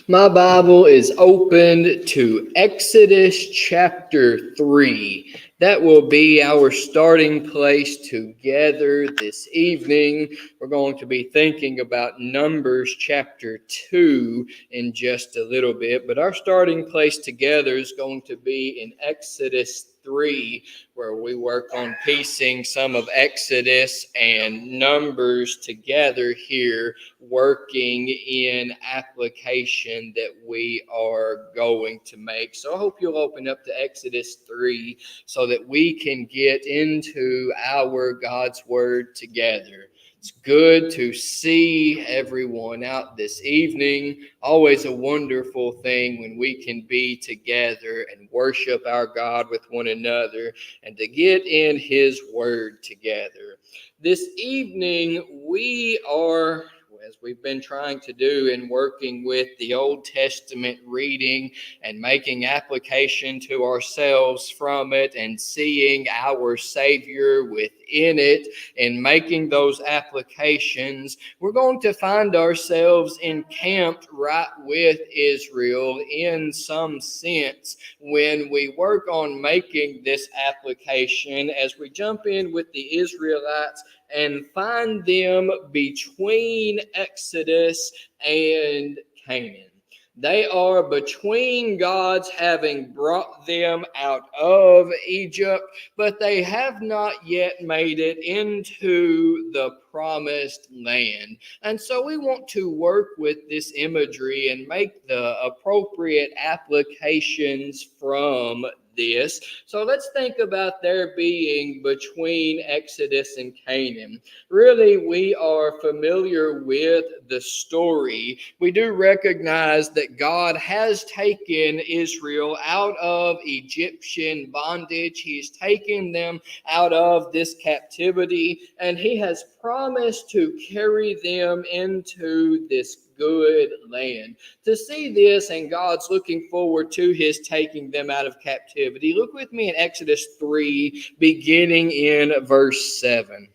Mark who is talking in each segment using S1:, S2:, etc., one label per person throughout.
S1: My Bible is opened to Exodus chapter 3. That will be our starting place together this evening. We're going to be thinking about Numbers chapter 2 in just a little bit, but our starting place together is going to be in Exodus 3, where we work on piecing some of Exodus and Numbers together here, working in application that we are going to make. So I hope you'll open up to Exodus 3 so that we can get into our God's Word together. It's good to see everyone out this evening. Always a wonderful thing when we can be together and worship our God with one another and to get in His Word together. This evening, we are, as we've been trying to do in working with the Old Testament reading and making application to ourselves from it and seeing our Savior within it and making those applications, we're going to find ourselves encamped right with Israel in some sense when we work on making this application as we jump in with the Israelites and find them between Exodus and Canaan. They are between God's having brought them out of Egypt, but they have not yet made it into the promised land. And so we want to work with this imagery and make the appropriate applications from this. So let's think about their being between Exodus and Canaan. Really, we are familiar with the story. We do recognize that God has taken Israel out of Egyptian bondage. He's taken them out of this captivity, and He has promised to carry them into this good land. To see this, and God's looking forward to His taking them out of captivity, look with me in Exodus 3, beginning in verse 7.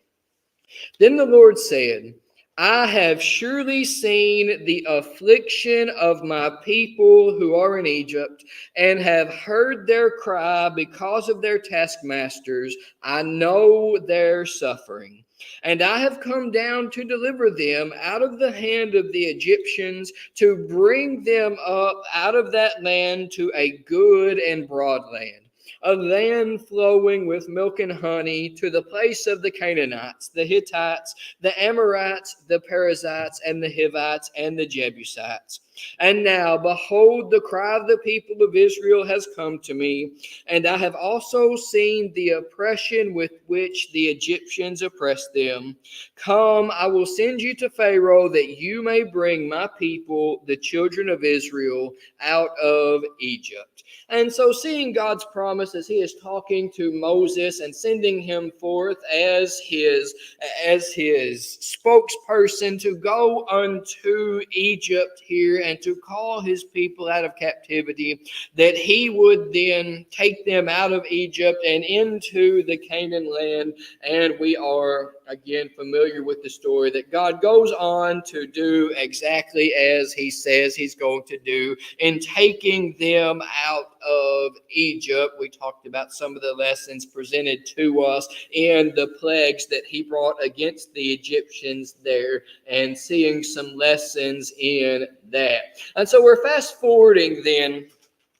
S1: Then the Lord said, I have surely seen the affliction of my people who are in Egypt, and have heard their cry because of their taskmasters. I know their suffering. And I have come down to deliver them out of the hand of the Egyptians, to bring them up out of that land to a good and broad land, a land flowing with milk and honey, to the place of the Canaanites, the Hittites, the Amorites, the Perizzites, and the Hivites, and the Jebusites. And now, behold, the cry of the people of Israel has come to me, and I have also seen the oppression with which the Egyptians oppress them. Come, I will send you to Pharaoh, that you may bring my people, the children of Israel, out of Egypt. And so, seeing God's promise as He is talking to Moses and sending him forth as his spokesperson to go unto Egypt here and to call His people out of captivity, that He would then take them out of Egypt and into the Canaan land. And we are again familiar with the story that God goes on to do exactly as He says He's going to do in taking them out of Egypt. We talked about some of the lessons presented to us in the plagues that He brought against the Egyptians there, and seeing some lessons in that. And so we're fast forwarding then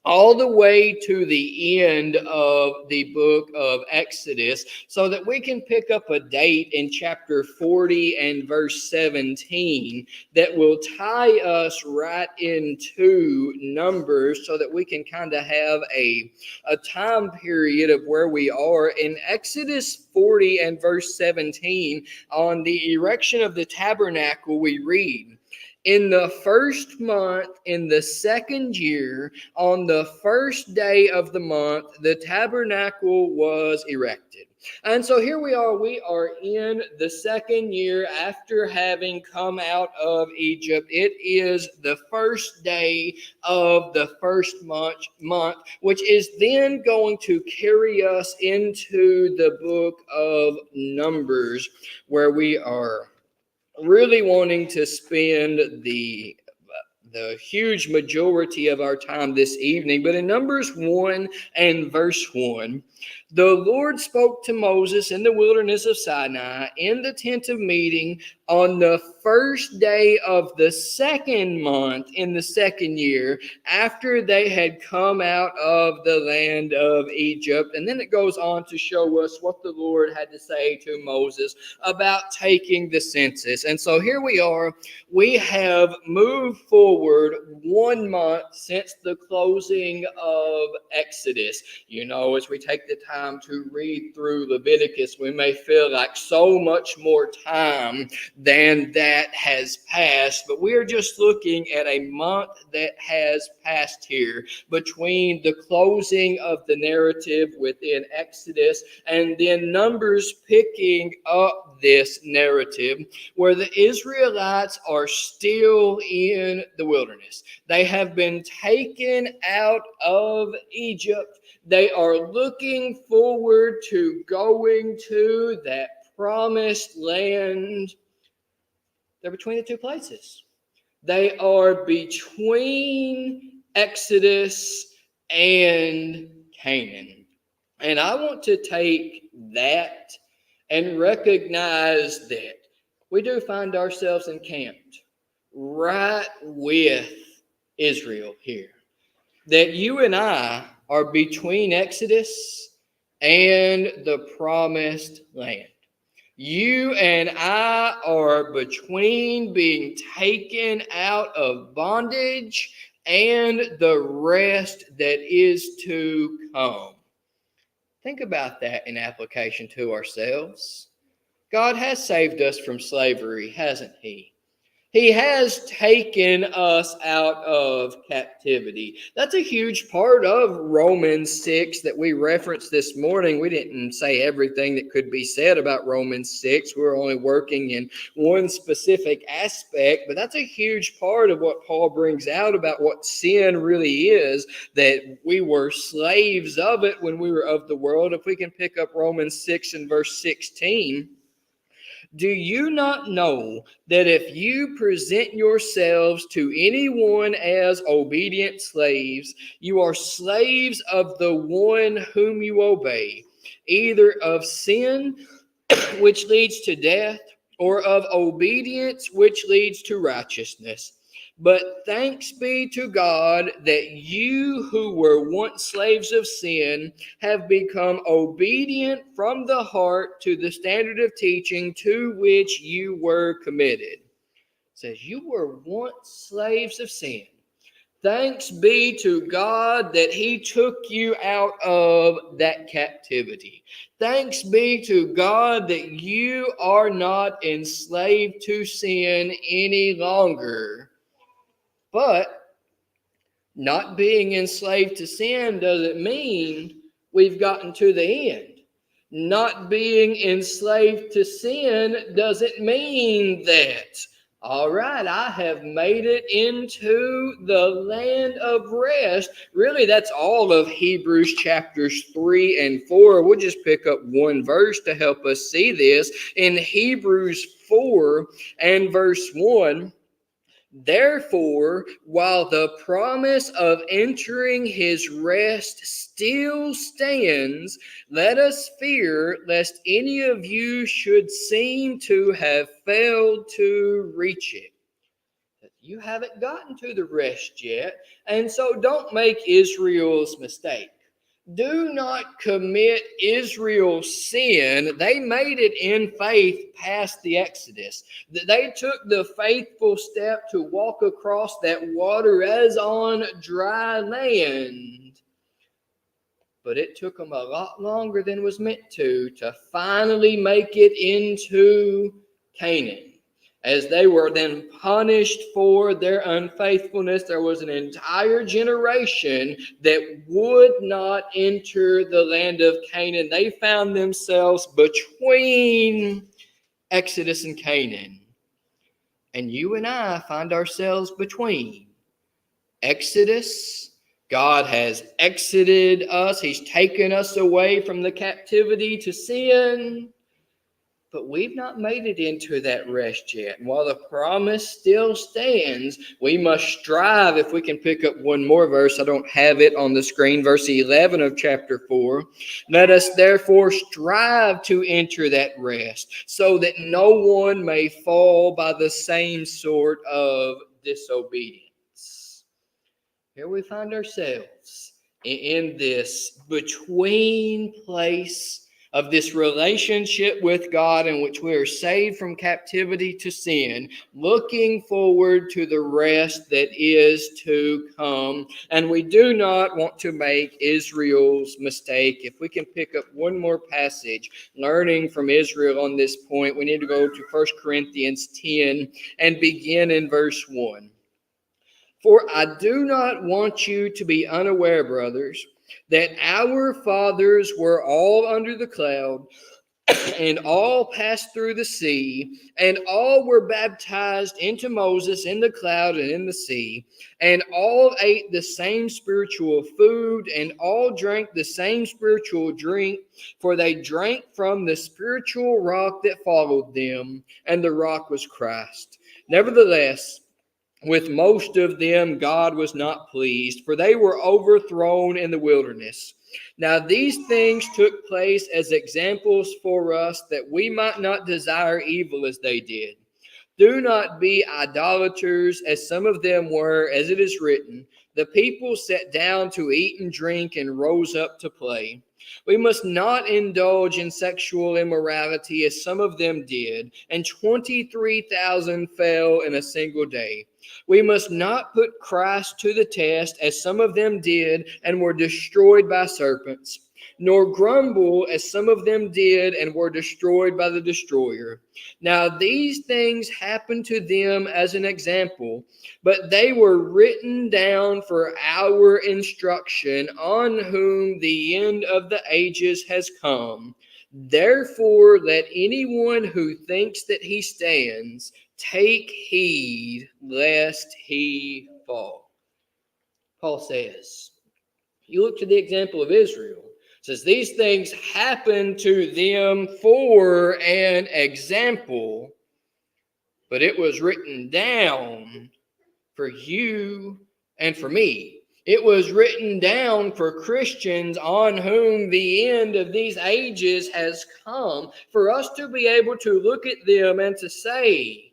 S1: all the way to the end of the book of Exodus, so that we can pick up a date in chapter 40 and verse 17 that will tie us right into Numbers, so that we can kind of have a time period of where we are. In Exodus 40 and verse 17, on the erection of the tabernacle, we read, in the first month, in the second year, on the first day of the month, the tabernacle was erected. And so here we are in the second year after having come out of Egypt. It is the first day of the first month, which is then going to carry us into the book of Numbers, where we are really wanting to spend the the huge majority of our time this evening. But in Numbers 1 and verse 1, the Lord spoke to Moses in the wilderness of Sinai in the tent of meeting on the first day of the second month in the second year after they had come out of the land of Egypt. And then it goes on to show us what the Lord had to say to Moses about taking the census. And so here we are. We have moved forward 1 month since the closing of Exodus. You know, as we take the time to read through Leviticus, we may feel like so much more time than that has passed, but we're just looking at a month that has passed here between the closing of the narrative within Exodus and then Numbers picking up this narrative where the Israelites are still in the wilderness. They have been taken out of Egypt. They are looking forward to going to that promised land. They're between the two places. They are between Exodus and Canaan. And I want to take that and recognize that we do find ourselves encamped right with Israel here. That you and I are between Exodus and the promised land. You and I are between being taken out of bondage and the rest that is to come. Think about that in application to ourselves. God has saved us from slavery, hasn't He? He has taken us out of captivity. That's a huge part of Romans 6 that we referenced this morning. We didn't say everything that could be said about Romans 6. We were only working in one specific aspect, but that's a huge part of what Paul brings out about what sin really is, that we were slaves of it when we were of the world. If we can pick up Romans 6 and verse 16, do you not know that if you present yourselves to anyone as obedient slaves, you are slaves of the one whom you obey, either of sin, which leads to death, or of obedience, which leads to righteousness? But thanks be to God that you who were once slaves of sin have become obedient from the heart to the standard of teaching to which you were committed. It says you were once slaves of sin. Thanks be to God that He took you out of that captivity. Thanks be to God that you are not enslaved to sin any longer. But not being enslaved to sin doesn't mean we've gotten to the end. Not being enslaved to sin doesn't mean that, all right, I have made it into the land of rest. Really, that's all of Hebrews chapters 3 and 4. We'll just pick up one verse to help us see this. In Hebrews 4 and verse 1, therefore, while the promise of entering his rest still stands, let us fear lest any of you should seem to have failed to reach it. You haven't gotten to the rest yet, and so don't make Israel's mistake. Do not commit Israel's sin. They made it in faith past the Exodus. They took the faithful step to walk across that water as on dry land. But it took them a lot longer than was meant to finally make it into Canaan. As they were then punished for their unfaithfulness, there was an entire generation that would not enter the land of Canaan. They found themselves between Exodus and Canaan. And you and I find ourselves between Exodus. God has exited us. He's taken us away from the captivity to sin. But we've not made it into that rest yet. And while the promise still stands, we must strive. If we can pick up one more verse, I don't have it on the screen, verse 11 of chapter 4. Let us therefore strive to enter that rest, so that no one may fall by the same sort of disobedience. Here we find ourselves in this between place of this relationship with God, in which we are saved from captivity to sin, looking forward to the rest that is to come. And we do not want to make Israel's mistake. If we can pick up one more passage, learning from Israel on this point, we need to go to 1 Corinthians 10 and begin in verse 1. For I do not want you to be unaware, brothers, that our fathers were all under the cloud, and all passed through the sea, and all were baptized into Moses in the cloud and in the sea, and all ate the same spiritual food, and all drank the same spiritual drink, for they drank from the spiritual rock that followed them, and the rock was Christ. Nevertheless, with most of them God was not pleased, for they were overthrown in the wilderness. Now these things took place as examples for us, that we might not desire evil as they did. Do not be idolaters, as some of them were, as it is written, the people sat down to eat and drink and rose up to play. We must not indulge in sexual immorality, as some of them did, and 23,000 fell in a single day. We must not put Christ to the test, as some of them did and were destroyed by serpents, nor grumble, as some of them did and were destroyed by the destroyer. Now these things happened to them as an example, but they were written down for our instruction, on whom the end of the ages has come. Therefore, let anyone who thinks that he stands take heed lest he fall. Paul says, you look to the example of Israel. It says these things happened to them for an example, but it was written down for you and for me. It was written down for Christians on whom the end of these ages has come, for us to be able to look at them and to say,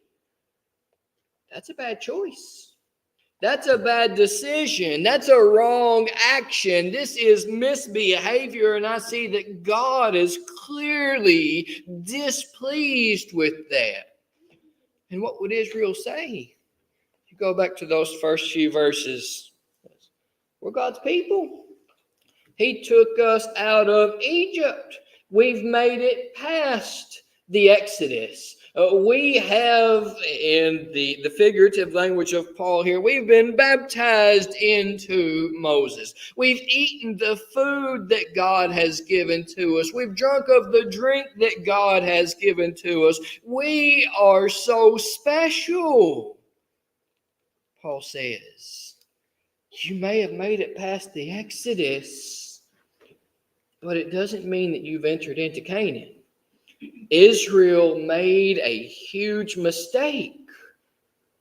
S1: that's a bad choice. That's a bad decision. That's a wrong action. This is misbehavior, and I see that God is clearly displeased with that. And what would Israel say? You go back to those first few verses. We're God's people. He took us out of Egypt. We've made it past the Exodus. We have, in the figurative language of Paul here, we've been baptized into Moses. We've eaten the food that God has given to us. We've drunk of the drink that God has given to us. We are so special. Paul says, you may have made it past the Exodus, but it doesn't mean that you've entered into Canaan. Israel made a huge mistake.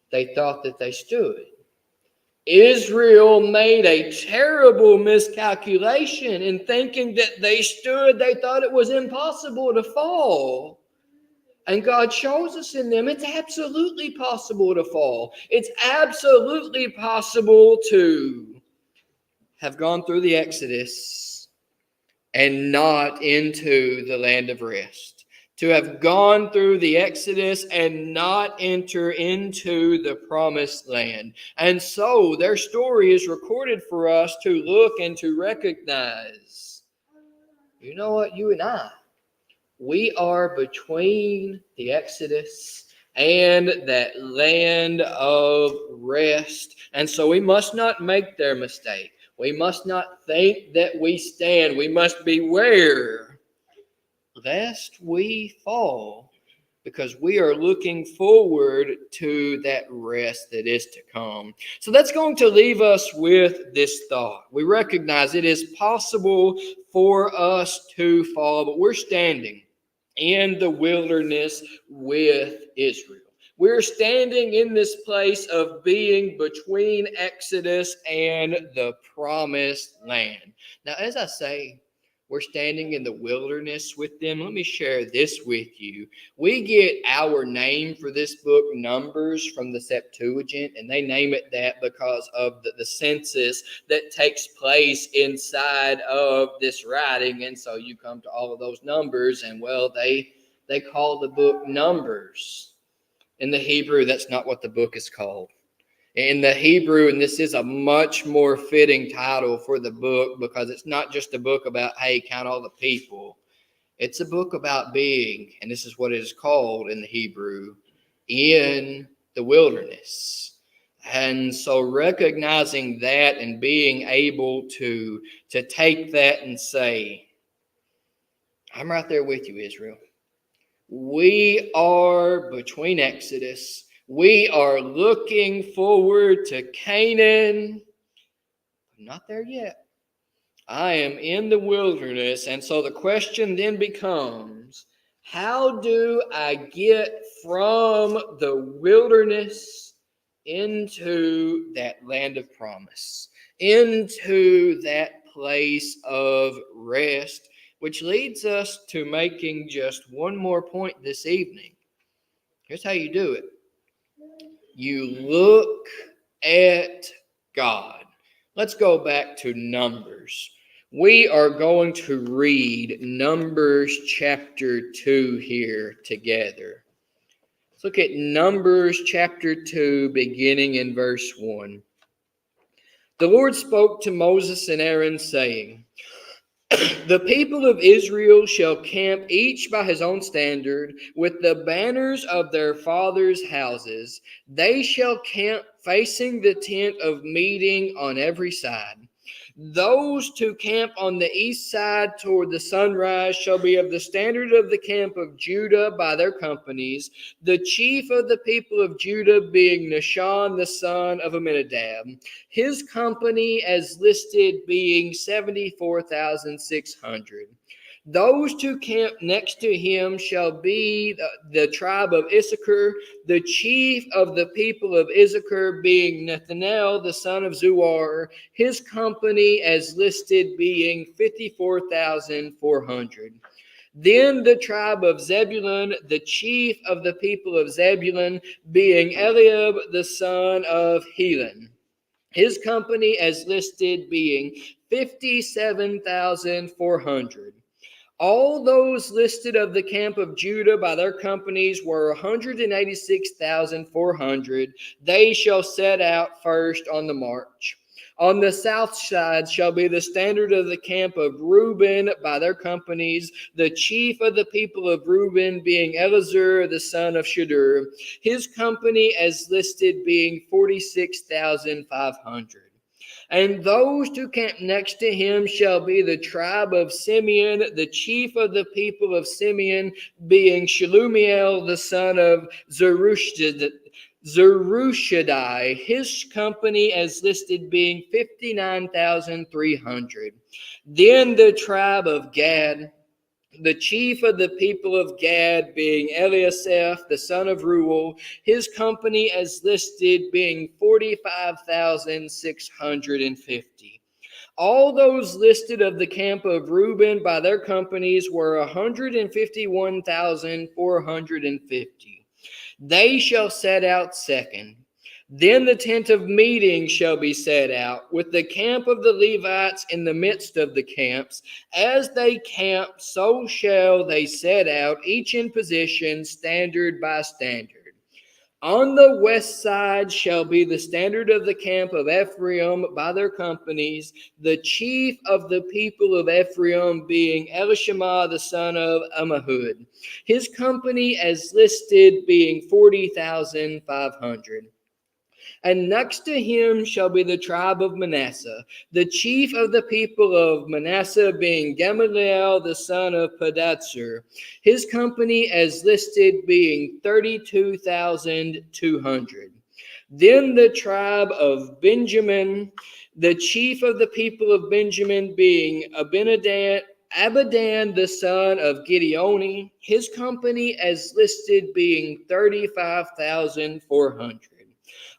S1: They thought that they stood. Israel made a terrible miscalculation in thinking that they stood. They thought it was impossible to fall. And God shows us in them it's absolutely possible to fall. It's absolutely possible to have gone through the Exodus and not into the land of rest. To have gone through the Exodus and not enter into the promised land. And so their story is recorded for us to look and to recognize. You know what? You and I, we are between the Exodus and that land of rest. And so we must not make their mistake. We must not think that we stand. We must beware lest we fall, because we are looking forward to that rest that is to come. So that's going to leave us with this thought. We recognize it is possible for us to fall, but we're standing. in the wilderness with Israel. We're standing in this place of being between Exodus and the promised land. Now, as I say, we're standing in the wilderness with them. Let me share this with you. We get our name for this book, Numbers, from the Septuagint, and they name it that because of the census that takes place inside of this writing. And so you come to all of those numbers, and well, they call the book Numbers. In the Hebrew, that's not what the book is called. In the Hebrew, and this is a much more fitting title for the book because it's not just a book about, hey, count all the people. It's a book about being, and this is what it is called in the Hebrew, in the wilderness. And so recognizing that and being able to take that and say, I'm right there with you, Israel. We are between Exodus. We are looking forward to Canaan. I'm not there yet. I am in the wilderness. And so the question then becomes, how do I get from the wilderness into that land of promise, into that place of rest? Which leads us to making just one more point this evening. Here's how you do it. You look at God. Let's go back to Numbers. We are going to read Numbers chapter 2 here together. Let's look at Numbers chapter 2, beginning in verse 1. The Lord spoke to Moses and Aaron, saying, The people of Israel shall camp each by his own standard, with the banners of their fathers' houses. They shall camp facing the tent of meeting on every side. Those to camp on the east side toward the sunrise shall be of the standard of the camp of Judah by their companies, the chief of the people of Judah being Nahshon the son of Amminadab, his company as listed being 74,600. Those to camp next to him shall be the tribe of Issachar, the chief of the people of Issachar being Nethanel, the son of Zuar, his company as listed being 54,400. Then the tribe of Zebulun, the chief of the people of Zebulun, being Eliab, the son of Helon, his company as listed being 57,400. All those listed of the camp of Judah by their companies were 186,400. They shall set out first on the march. On the south side shall be the standard of the camp of Reuben by their companies, the chief of the people of Reuben being Elazar the son of Shadur, his company as listed being 46,500. And those to camp next to him shall be the tribe of Simeon, the chief of the people of Simeon being Shelumiel, the son of Zerushadai, his company as listed being 59,300. Then the tribe of Gad, the chief of the people of Gad being Eliasaph, the son of Reuel, his company as listed being 45,650. All those listed of the camp of Reuben by their companies were 151,450. They shall set out second. Then the tent of meeting shall be set out, with the camp of the Levites in the midst of the camps. As they camp, so shall they set out, each in position, standard by standard. On the west side shall be the standard of the camp of Ephraim by their companies, the chief of the people of Ephraim being Elishama the son of Ammihud, his company as listed being 40,500. And next to him shall be the tribe of Manasseh, the chief of the people of Manasseh being Gamaliel the son of Pedatsur, his company as listed being 32,200. Then the tribe of Benjamin, the chief of the people of Benjamin being Abinadab, Abidan the son of Gideoni, his company as listed being 35,400.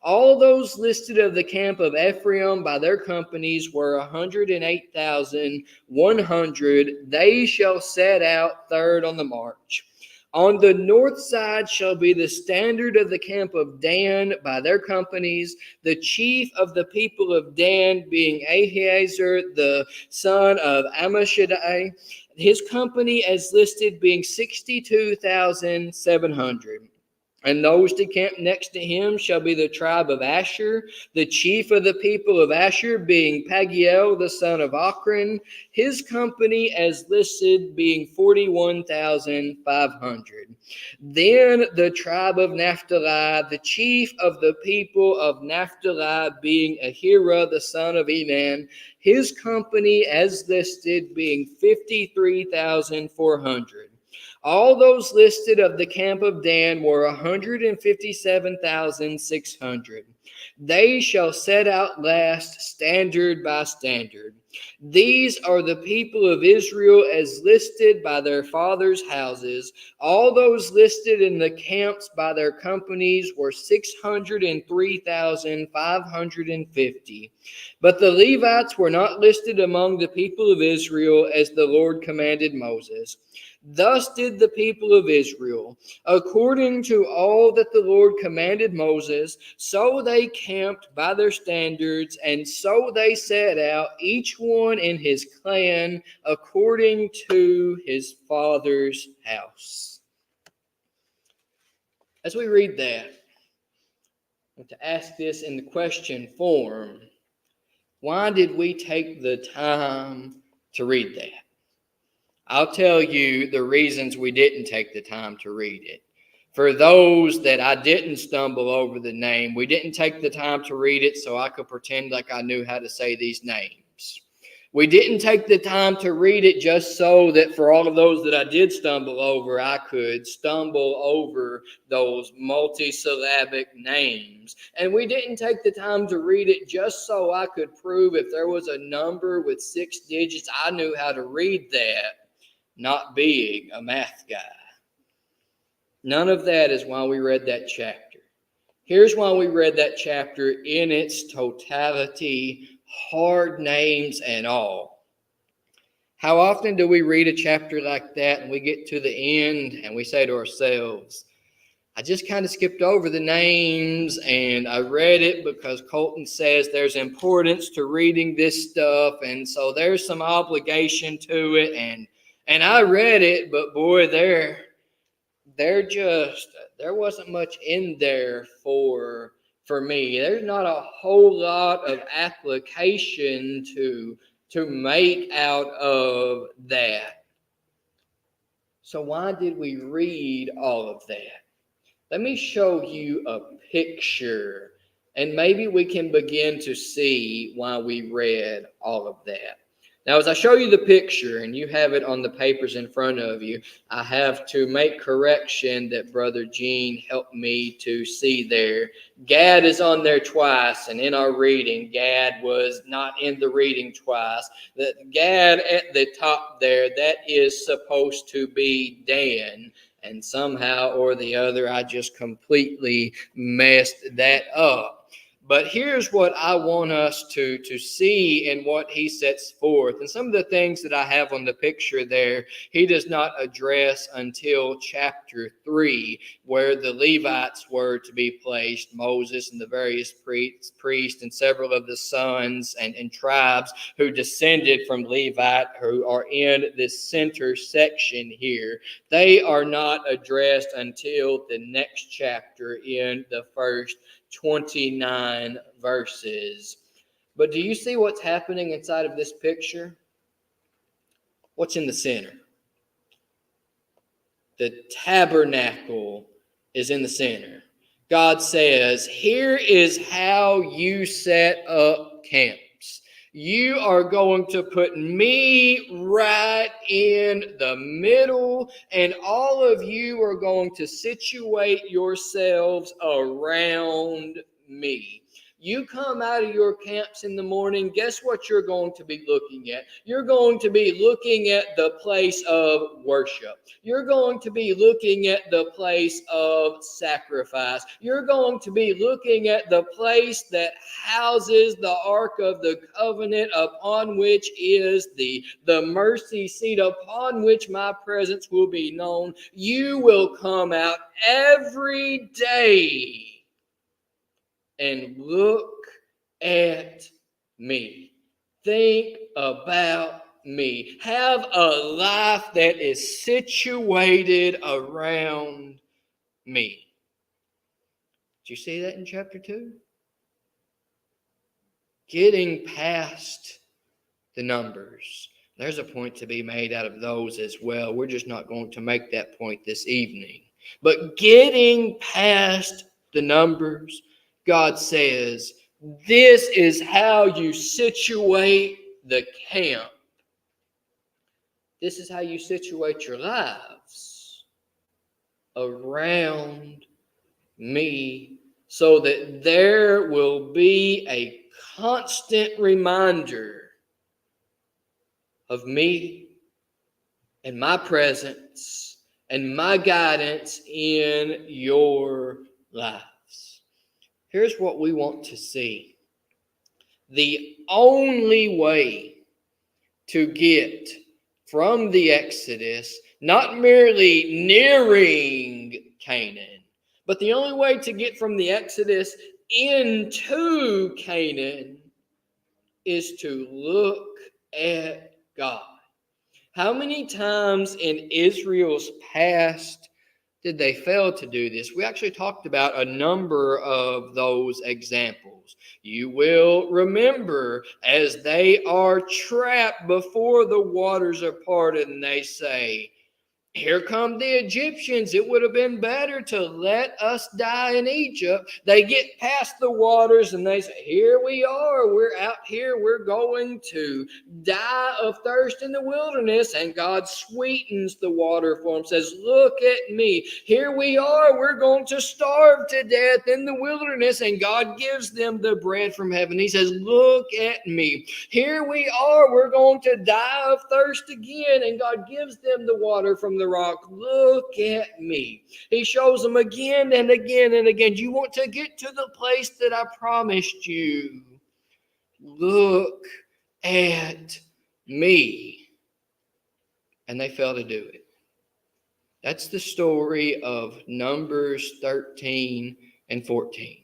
S1: All those listed of the camp of Ephraim by their companies were 108,100. They shall set out third on the march. On the north side shall be the standard of the camp of Dan by their companies, the chief of the people of Dan being Ahiezer the son of Ammishaddai, his company as listed being 62,700. And those to camp next to him shall be the tribe of Asher, the chief of the people of Asher being Pagiel the son of Ochran, his company as listed being 41,500. Then the tribe of Naphtali, the chief of the people of Naphtali being Ahira the son of Enan, his company as listed being 53,400. All those listed of the camp of Dan were 157,600. They shall set out last, standard by standard. These are the people of Israel as listed by their fathers' houses. All those listed in the camps by their companies were 603,550. But the Levites were not listed among the people of Israel as the Lord commanded Moses. Thus did the people of Israel, according to all that the Lord commanded Moses, so they camped by their standards, and so they set out, each one in his clan, according to his father's house. As we read that, I want to ask this in the question form. Why did we take the time to read that? I'll tell you the reasons we didn't take the time to read it. For those that I didn't stumble over the name, we didn't take the time to read it so I could pretend like I knew how to say these names. We didn't take the time to read it just so that for all of those that I did stumble over, I could stumble over those multisyllabic names. And we didn't take the time to read it just so I could prove if there was a number with 6 digits, I knew how to read that. Not being a math guy. None of that is why we read that chapter. Here's why we read that chapter in its totality, hard names and all. How often do we read a chapter like that and we get to the end and we say to ourselves, I just kind of skipped over the names and I read it because Colton says there's importance to reading this stuff, and so there's some obligation to it, and I read it, but boy, there wasn't much in there for me. There's not a whole lot of application to make out of that. So why did we read all of that? Let me show you a picture, and maybe we can begin to see why we read all of that. Now, as I show you the picture, and you have it on the papers in front of you, I have to make correction that Brother Gene helped me to see there. Gad is on there twice, and in our reading, Gad was not in the reading twice. The Gad at the top there, that is supposed to be Dan. And somehow or the other, I just completely messed that up. But here's what I want us to see in what he sets forth. And some of the things that I have on the picture there, he does not address until chapter 3, where the Levites were to be placed, Moses and the various priests and several of the sons and tribes who descended from Levite, who are in this center section here. They are not addressed until the next chapter in the first 29 verses. But do you see what's happening inside of this picture? What's in the center? The tabernacle is in the center. God says, here is how you set up camps. You are going to put me right in the middle, and all of you are going to situate yourselves around me. You come out of your camps in the morning, guess what you're going to be looking at? You're going to be looking at the place of worship. You're going to be looking at the place of sacrifice. You're going to be looking at the place that houses the Ark of the Covenant, upon which is the mercy seat, upon which my presence will be known. You will come out every day and look at me. Think about me. Have a life that is situated around me. Did you see that in chapter 2? Getting past the numbers. There's a point to be made out of those as well. We're just not going to make that point this evening. But getting past the numbers, God says, this is how you situate the camp. This is how you situate your lives around me, so that there will be a constant reminder of me and my presence and my guidance in your lives. Here's what we want to see. The only way to get from the Exodus, not merely nearing Canaan, but the only way to get from the Exodus into Canaan is to look at God. How many times in Israel's past did they fail to do this? We actually talked about a number of those examples. You will remember as they are trapped before the waters are parted and they say, here come the Egyptians. It would have been better to let us die in Egypt. They get past the waters and they say, here we are. We're out here. We're going to die of thirst in the wilderness. And God sweetens the water for them. Says, look at me. Here we are. We're going to starve to death in the wilderness. And God gives them the bread from heaven. He says, look at me. Here we are. We're going to die of thirst again. And God gives them the water from the rock. Look at me. He shows them again and again and again. You want to get to the place that I promised you? Look at me. And they fail to do it. That's the story of Numbers 13 and 14.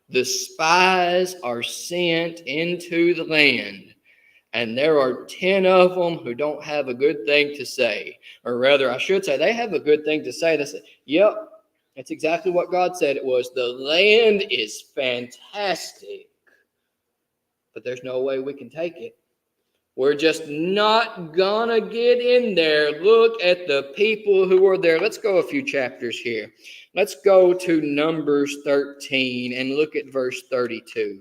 S1: The spies are sent into the land. And there are 10 of them who don't have a good thing to say. Or rather, I should say, they have a good thing to say. They say, yep, that's exactly what God said it was. The land is fantastic. But there's no way we can take it. We're just not gonna get in there. Look at the people who are there. Let's go a few chapters here. Let's go to Numbers 13 and look at verse 32.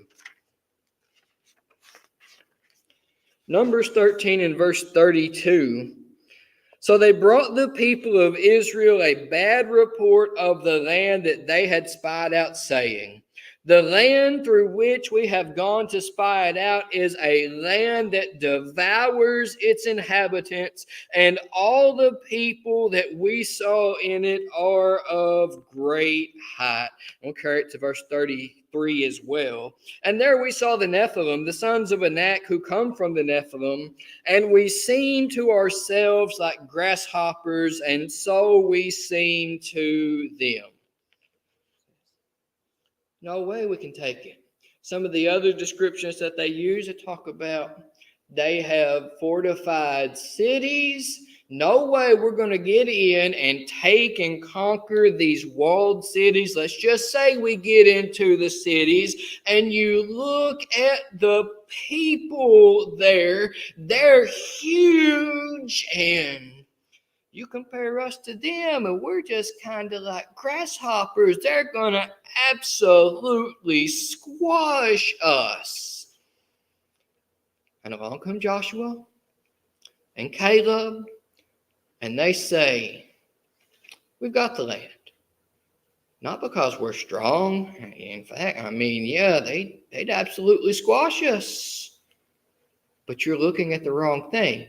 S1: Numbers 13 and verse 32. So they brought the people of Israel a bad report of the land that they had spied out, saying, the land through which we have gone to spy it out is a land that devours its inhabitants, and all the people that we saw in it are of great height. We'll carry it to verse 33 as well. And there we saw the Nephilim, the sons of Anak, who come from the Nephilim, and we seemed to ourselves like grasshoppers, and so we seemed to them. No way we can take it. Some of the other descriptions that they use to talk about, they have fortified cities. No way we're going to get in and take and conquer these walled cities. Let's just say we get into the cities and you look at the people there. They're huge, and you compare us to them and we're just kind of like grasshoppers. They're going to absolutely squash us. And along come Joshua and Caleb, and they say, we've got the land. Not because we're strong. In fact, yeah, they'd absolutely squash us. But you're looking at the wrong thing.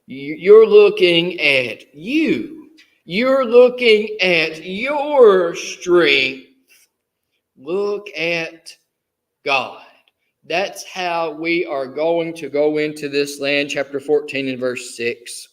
S1: You're looking at you. You're looking at your strength. Look at God. That's how we are going to go into this land, chapter 14 and verse 6.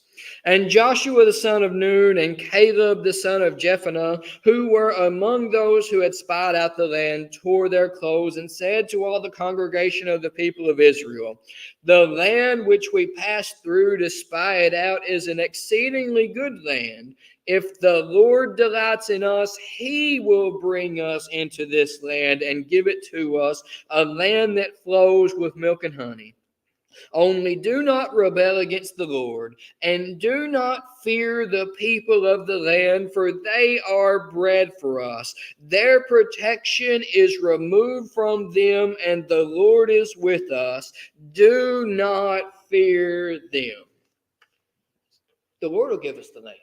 S1: And Joshua the son of Nun and Caleb the son of Jephunneh, who were among those who had spied out the land, tore their clothes and said to all the congregation of the people of Israel, the land which we passed through to spy it out is an exceedingly good land. If the Lord delights in us, he will bring us into this land and give it to us, a land that flows with milk and honey. Only do not rebel against the Lord, and do not fear the people of the land, for they are bread for us. Their protection is removed from them, and the Lord is with us. Do not fear them. The Lord will give us the land.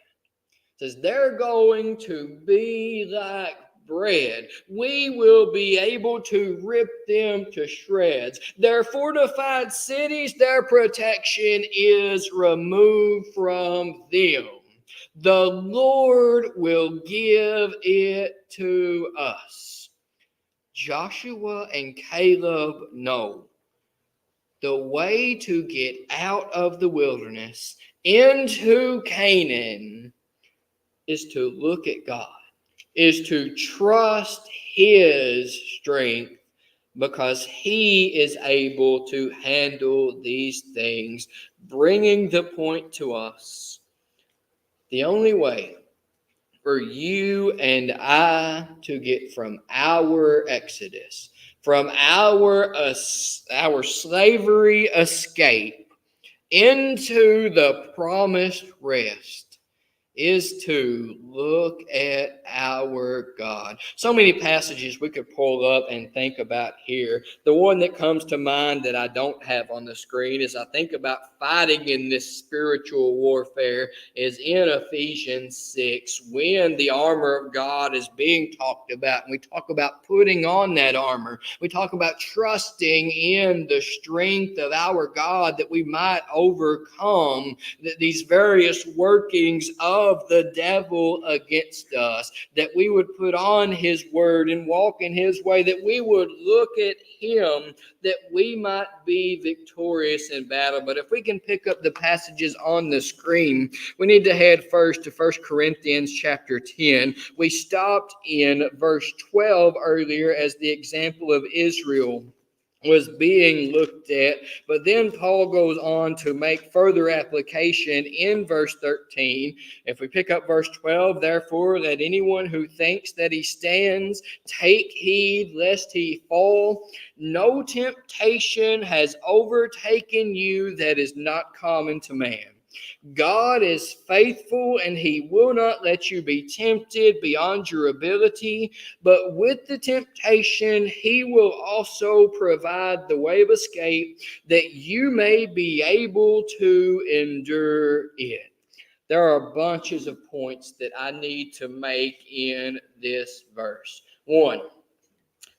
S1: It says they're going to be like bread. We will be able to rip them to shreds. Their fortified cities, their protection is removed from them. The Lord will give it to us. Joshua and Caleb know the way to get out of the wilderness into Canaan is to look at God, is to trust his strength, because he is able to handle these things, bringing the point to us. The only way for you and I to get from our exodus, from our slavery escape into the promised rest, is to look at our God. So many passages we could pull up and think about here. The one that comes to mind that I don't have on the screen as I think about fighting in this spiritual warfare is in Ephesians 6, when the armor of God is being talked about. And we talk about putting on that armor. We talk about trusting in the strength of our God that we might overcome these various workings of the devil against us, that we would put on his word and walk in his way, that we would look at him, that we might be victorious in battle. But if we can pick up the passages on the screen, we need to head first to 1 Corinthians chapter 10. We stopped in verse 12 earlier as the example of Israel was being looked at, but then Paul goes on to make further application in verse 13. If we pick up verse 12, therefore let anyone who thinks that he stands take heed lest he fall. No temptation has overtaken you that is not common to man. God is faithful, and he will not let you be tempted beyond your ability, but with the temptation, he will also provide the way of escape that you may be able to endure it. There are bunches of points that I need to make in this verse. One,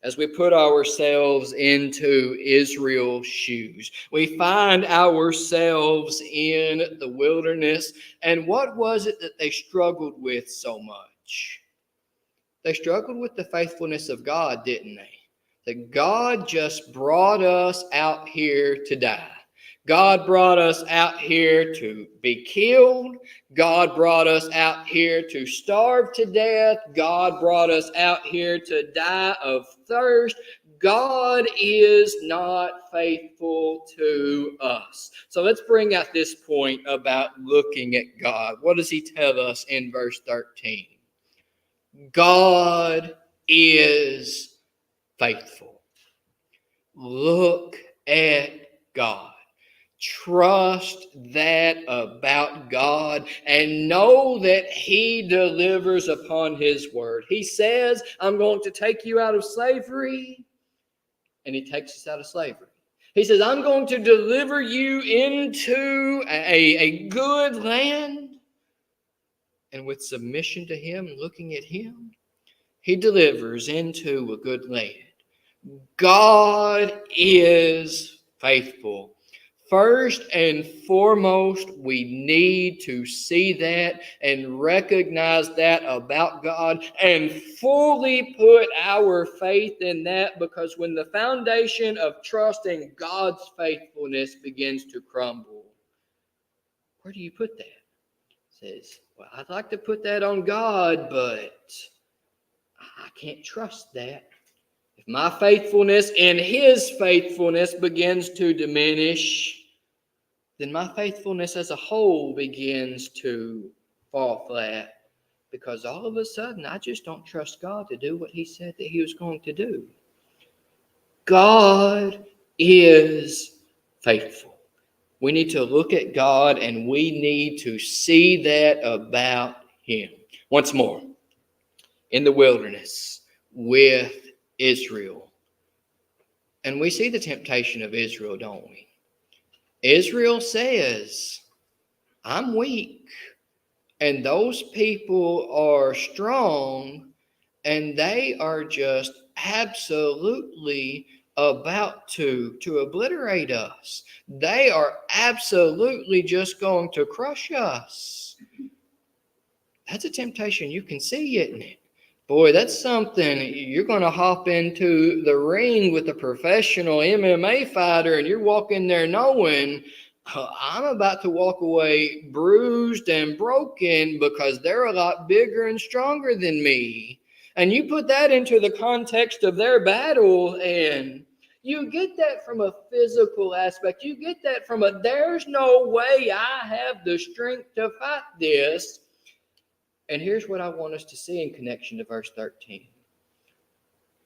S1: as we put ourselves into Israel's shoes, we find ourselves in the wilderness. And what was it that they struggled with so much? They struggled with the faithfulness of God, didn't they? That God just brought us out here to die. God brought us out here to be killed. God brought us out here to starve to death. God brought us out here to die of thirst. God is not faithful to us. So let's bring out this point about looking at God. What does he tell us in verse 13? God is faithful. Look at God. Trust that about God and know that he delivers upon his word. He says, I'm going to take you out of slavery, and he takes us out of slavery. He says, I'm going to deliver you into a good land, and with submission to him and looking at him, He delivers into a good land. God is faithful. First and foremost, we need to see that and recognize that about God and fully put our faith in that, because when the foundation of trusting God's faithfulness begins to crumble, where do you put that? It says, well, I'd like to put that on God, but I can't trust that. If my faithfulness in His faithfulness begins to diminish, then my faithfulness as a whole begins to fall flat, because all of a sudden I just don't trust God to do what He said that He was going to do. God is faithful. We need to look at God and we need to see that about Him. Once more, in the wilderness with Israel. And we see the temptation of Israel, don't we? Israel says, I'm weak, and those people are strong, and they are just absolutely about to obliterate us. They are absolutely just going to crush us. That's a temptation you can see, isn't it? Boy, that's something. You're going to hop into the ring with a professional MMA fighter, and you're walking there knowing, I'm about to walk away bruised and broken because they're a lot bigger and stronger than me. And you put that into the context of their battle, and you get that from a physical aspect. You get that from there's no way I have the strength to fight this. And here's what I want us to see in connection to verse 13.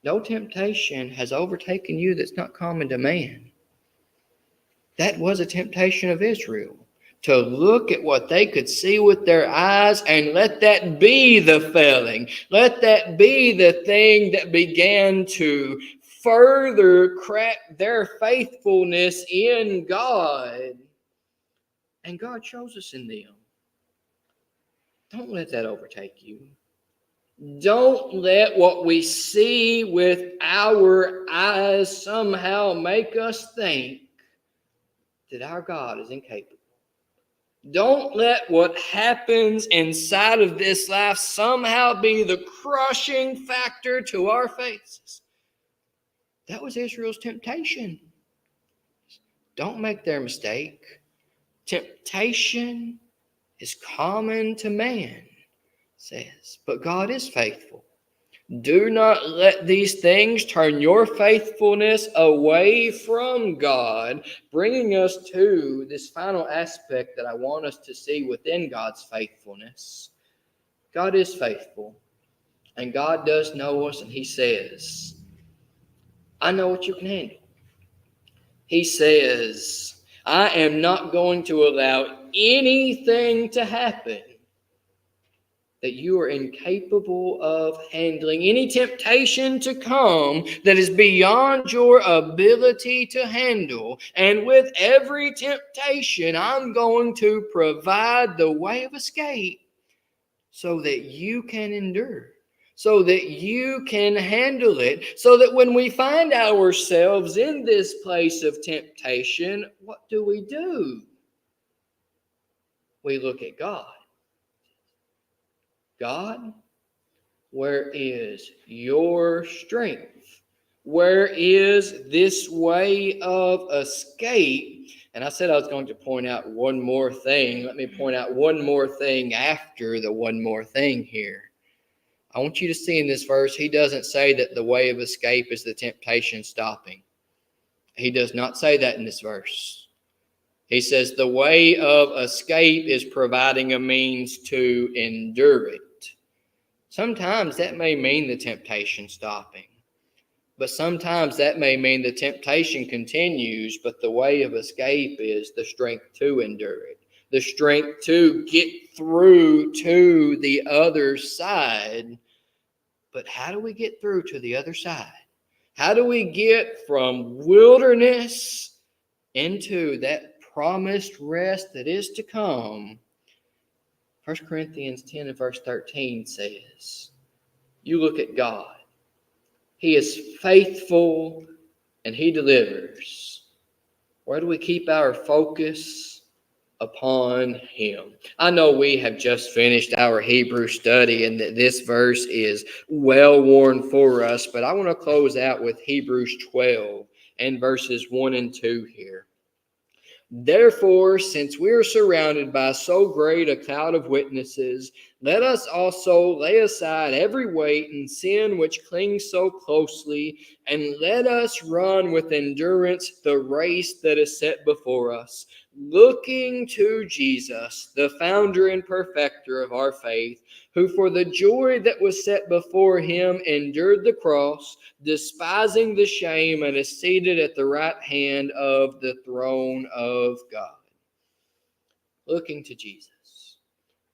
S1: No temptation has overtaken you that's not common to man. That was a temptation of Israel, to look at what they could see with their eyes and let that be the failing. Let that be the thing that began to further crack their faithfulness in God. And God shows us in them. Don't let that overtake you. Don't let what we see with our eyes somehow make us think that our God is incapable. Don't let what happens inside of this life somehow be the crushing factor to our faces. That was Israel's temptation. Don't make their mistake. Temptation is common to man, says, but God is faithful. Do not let these things turn your faithfulness away from God, bringing us to this final aspect that I want us to see within God's faithfulness. God is faithful, and God does know us, and He says, I know what you can handle. He says, I am not going to allow anything to happen that you are incapable of handling, any temptation to come that is beyond your ability to handle. And with every temptation, I'm going to provide the way of escape so that you can endure, so that you can handle it, so that when we find ourselves in this place of temptation, what do? We look at God. God, where is your strength? Where is this way of escape? And I said I was going to point out one more thing. Let me point out one more thing after the one more thing here. I want you to see in this verse, He doesn't say that the way of escape is the temptation stopping. He does not say that in this verse. He says the way of escape is providing a means to endure it. Sometimes that may mean the temptation stopping, but sometimes that may mean the temptation continues, but the way of escape is the strength to endure it, the strength to get through to the other side. But how do we get through to the other side? How do we get from wilderness into that promised rest that is to come? 1 Corinthians 10 and verse 13 says, You look at God. He is faithful and He delivers. Where do we keep our focus? Upon Him. I know we have just finished our Hebrew study and that this verse is well worn for us, but I want to close out with Hebrews 12 and verses 1 and 2 here. Therefore, since we are surrounded by so great a cloud of witnesses, let us also lay aside every weight and sin which clings so closely, and let us run with endurance the race that is set before us, looking to Jesus, the founder and perfecter of our faith, who for the joy that was set before him endured the cross, despising the shame, and is seated at the right hand of the throne of God. Looking to Jesus.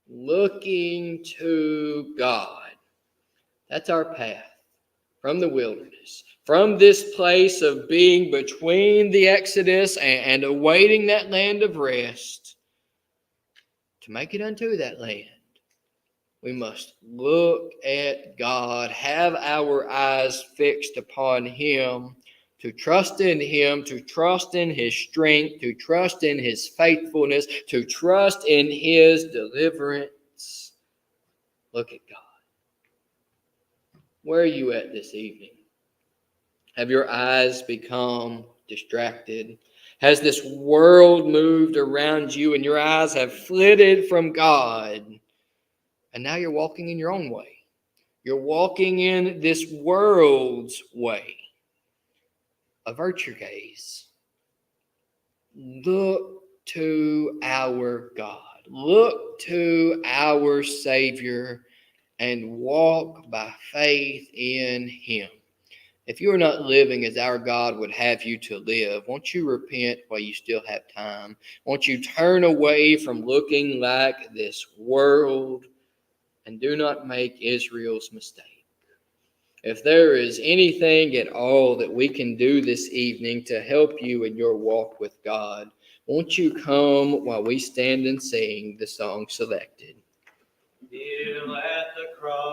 S1: Looking to God. That's our path from the wilderness, from this place of being between the Exodus and awaiting that land of rest. To make it unto that land, we must look at God, have our eyes fixed upon Him, to trust in Him, to trust in His strength, to trust in His faithfulness, to trust in His deliverance. Look at God. Where are you at this evening? Have your eyes become distracted? Has this world moved around you and your eyes have flitted from God? And now you're walking in your own way. You're walking in this world's way. Avert your gaze. Look to our God. Look to our Savior and walk by faith in Him. If you are not living as our God would have you to live, won't you repent while you still have time? Won't you turn away from looking like this world and do not make Israel's mistake? If there is anything at all that we can do this evening to help you in your walk with God, won't you come while we stand and sing the song selected? Kneel at the cross.